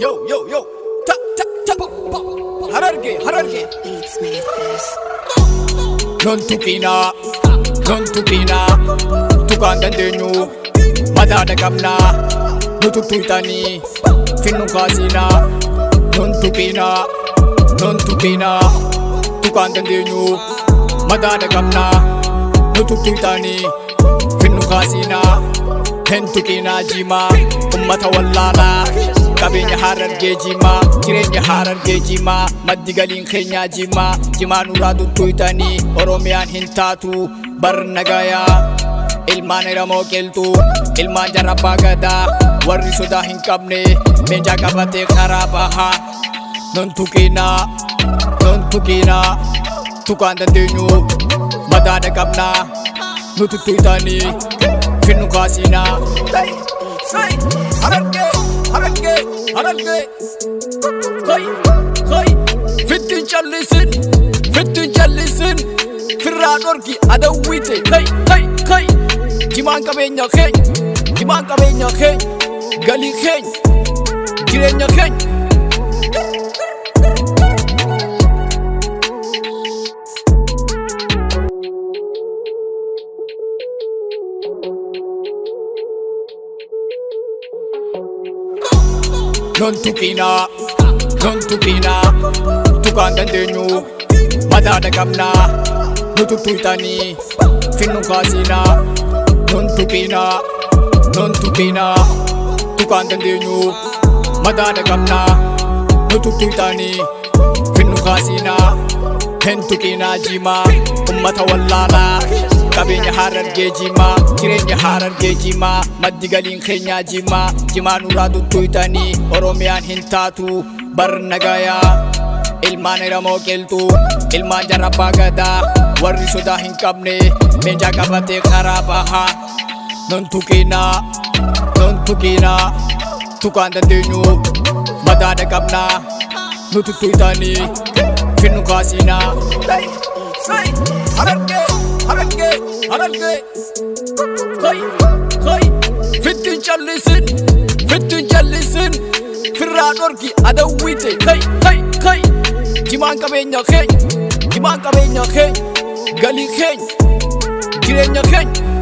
Yo, ta, ta, ta, Hararge. Beats made this. Non tuqina, tuqaan dandeenyu madaadha qabna nutu tuytanii finnu kaasina. Non tuqina, tuqaan dandeenyu madaadha qabna nutu tuytanii finnu kaasina. Hin tuqina jimaa ummata wallaalaa qabeenya Harargee jimaa jireenya Harargee jimaa maddi galiin keenya jimaa nuraa tuttuytanii Oromiyaan hin taatu bar nagayaa. Ilmaan Oromoo qilxuu ilmaan jarrabbaa gadaa warri sodaa hin qabne leenjaa qabatee karaa bahaa. Non tuqina, tuqaan dandeenyu madaadha qabna nutu tuytanii finnu kaasina. Hararge, fittin jallisin firraa dhorki adawwiite. Jimaan qabeenya keenya galii keenya jireenya keenya. Non tuqina, tuqaan dandeenyu madaadha qabna nutu tuytanii finnu kaasina. Non tuqina, tuqaan dandeenyu madaadha qabna nutu tuytanii finnu kaasina. Hin tuqina jimaa ummata wallaalaa qabeenya Harargee jimaa jireenya Harargee jimaa maddi galiin keenya jimaa nuraa tuttuytanii Oromiyaan hin taatu bar nagayaa. Ilmaan Oromoo qilxuu ilmaan jarrabbaa gadaa warri sodaa hin qabne leenjaa qabatee karaa bahaa. Non tuqina, tuqaan dandeenyu madaadha qabna nutu tuytanii finnu kaasina. Hararge, fittin jallisin firraa dhorki adawwiite. Jimaan qabeenya keenya galii keenya jireenya keenya.